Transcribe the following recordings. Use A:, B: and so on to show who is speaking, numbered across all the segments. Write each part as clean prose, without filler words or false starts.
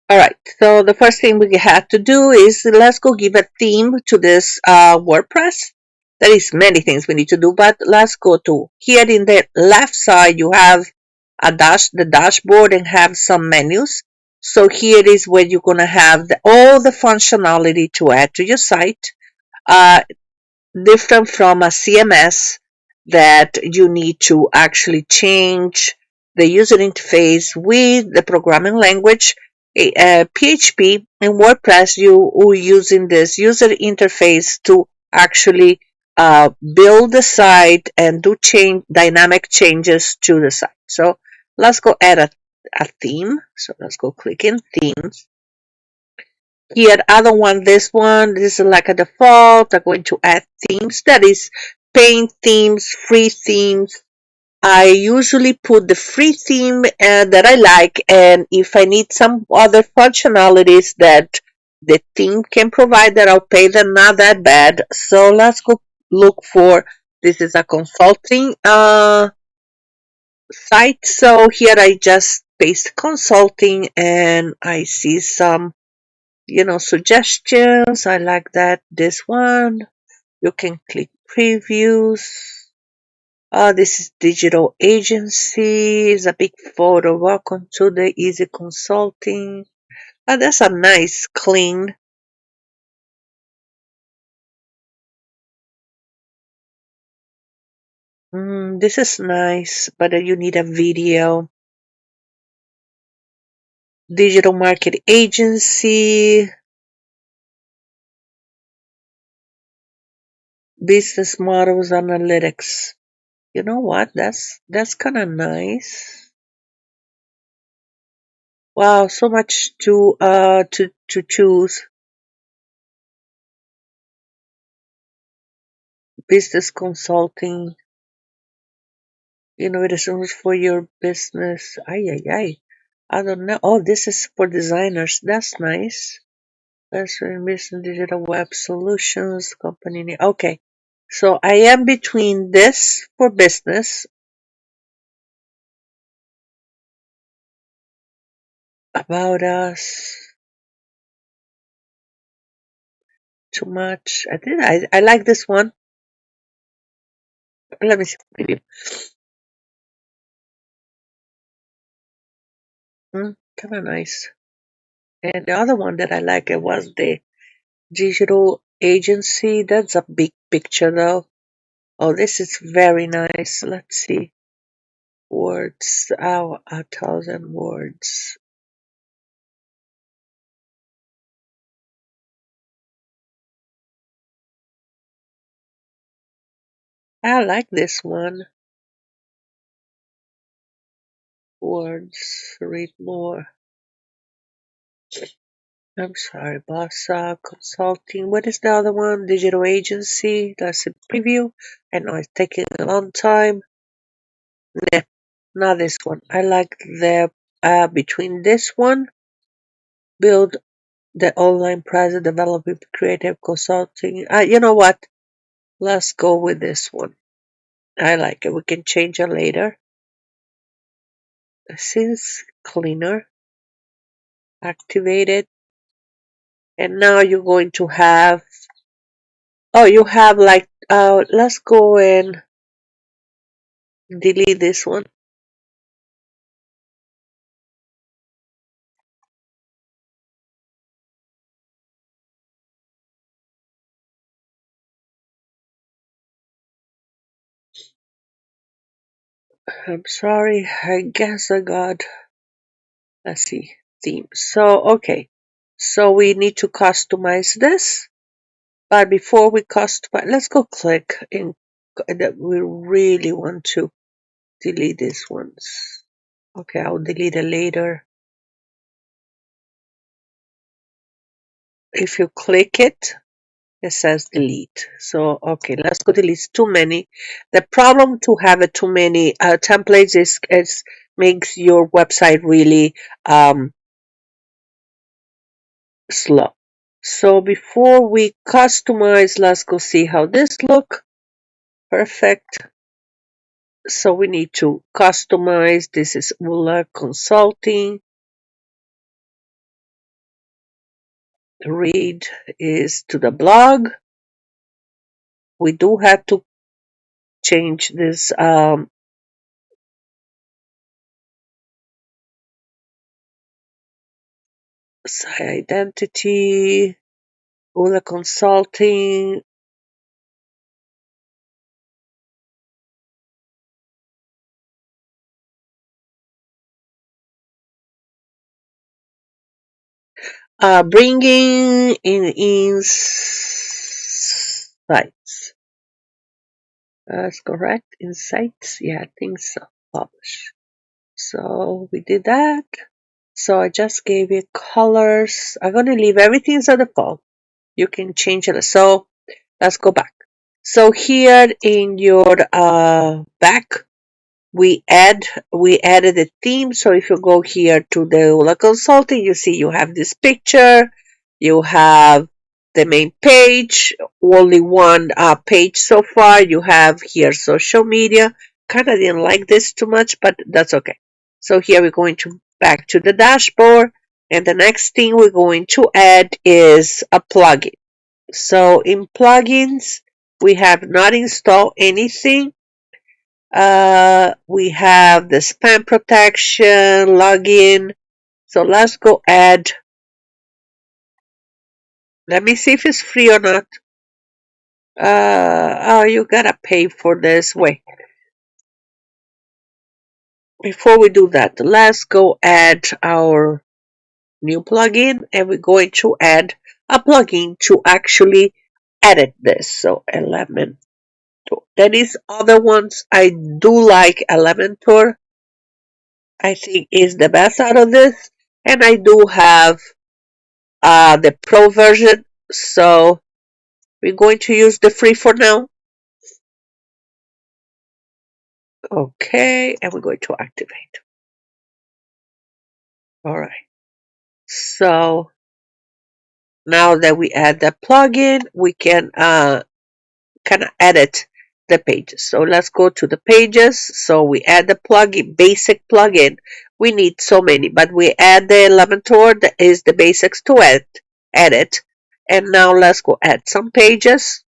A: All right, so the first thing we have to do is let's go give a theme to this WordPress. There is many things we need to do, but let's go to here in the left side. You have the dashboard and have some menus. So here is where you're gonna have all the functionality to add to your site. Uh, Different from a CMS that you need to actually change the user interface with the programming language. PHP and WordPress, you are using this user interface to actually build the site and do dynamic changes to the site. So let's go add a theme. So let's go click in themes. Here, I don't want this one. This is like a default. I'm going to add themes. That is paint themes, free themes. I usually put the free theme that I like, and if I need some other functionalities that the theme can provide, that I'll pay them not that bad. So let's go look for this is a consulting site. So here I just paste consulting and I see some suggestions. I like that. This one, you can click previews. This is digital agency. It's a big photo. Welcome to the Easy Consulting. That's a nice, clean. This is nice, but you need a video. Digital market agency. Business models analytics. You know what? That's kind of nice. Wow, so much to choose. Business consulting, innovations for your business. Ay, ay, ay. I don't know. Oh, this is for designers. That's nice. That's business digital web solutions company. Okay. So I am between this for business, about us, too much. I like this one. Let me see. Kind of nice. And the other one that I like it was the digital agency. That's a big picture though. Oh, this is very nice. Let's see. Words. Oh, 1,000 words. I like this one. Words. Read more. I'm sorry, boss. Consulting. What is the other one? Digital agency. That's a preview. I know it's taking a long time. Nah, not this one. I like the between this one. Build the online presence, developing creative consulting. You know what? Let's go with this one. I like it. We can change it later. Since cleaner activated, and now you're going to have. Oh, you have like. Let's go and delete this one. I'm sorry. I guess I got. Let's see. Theme. So okay. So we need to customize this. But before we customize, let's go click in that we really want to delete these ones. Okay, I'll delete it later. If you click it, it says delete. So, okay, let's go delete too many. The problem to have it too many templates is makes your website really slow. So before we customize, let's go see how this look. Perfect. So we need to customize. This is Muller Consulting. Read is to the blog. We do have to change this identity, Ula Consulting. Bringing in insights. That's correct. Insights. Yeah, I think so. Publish. So we did that. So I just gave it colors. I'm going to leave everything as a default. You can change it. So let's go back. So here in your back, we added a theme. So if you go here to the Ula Consulting, you see you have this picture, you have the main page, only one page so far. You have here social media. Kind of didn't like this too much, but that's okay. So here we're going to back to the dashboard, and the next thing we're going to add is a plugin. So in plugins, we have not installed anything. We have the spam protection, login. So let's go add. Let me see if it's free or not. Oh, you gotta pay for this. Wait. Before we do that, let's go add our new plugin, and we're going to add a plugin to actually edit this. So Elementor. There is other ones. I do like Elementor. I think is the best out of this. And I do have the pro version. So we're going to use the free for now. Okay, and we're going to activate. All right. So now that we add the plugin, we can kind of edit the pages. So let's go to the pages. So we add the plugin, basic plugin. We need so many, but we add the Elementor, that is the basics to edit. And now let's go add some pages.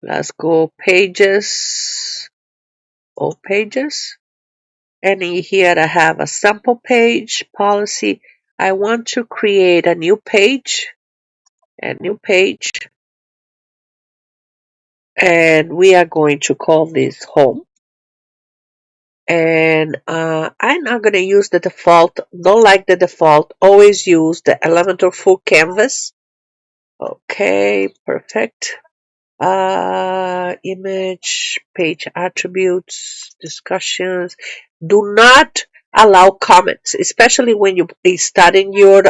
A: Let's go pages, all pages. And in here I have a sample page, policy. I want to create a new page, and we are going to call this home. And I'm not going to use the default. Don't like the default. Always use the Elementor full canvas. Okay, perfect. Image, page attributes, discussions. Do not allow comments, especially when you are starting your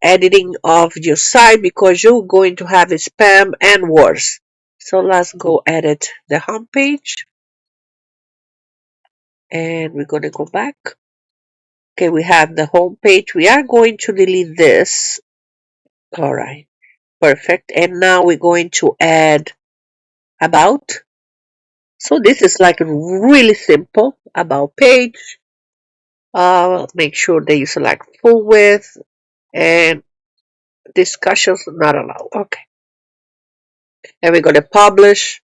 A: editing of your site, because you're going to have spam and worse. So let's go edit the home page, and we're going to go back. Okay, we have the home page. We are going to delete this. All right, perfect. And now we're going to add about. So this is like really simple about page. Make sure that you select full width, and discussions not allowed. Okay. And we're going to publish.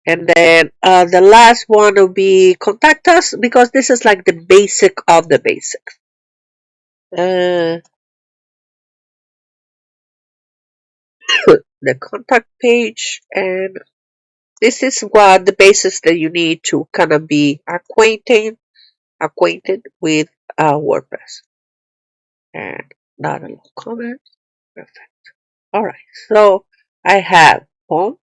A: And then the last one will be contact us, because this is like the basic of the basics. The contact page, and this is what the basics that you need to kind of be acquainted with WordPress. And not a comment. Perfect. All right. So I have home,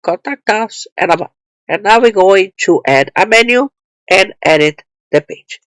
A: contact us, and about. And now we're going to add a menu and edit the page.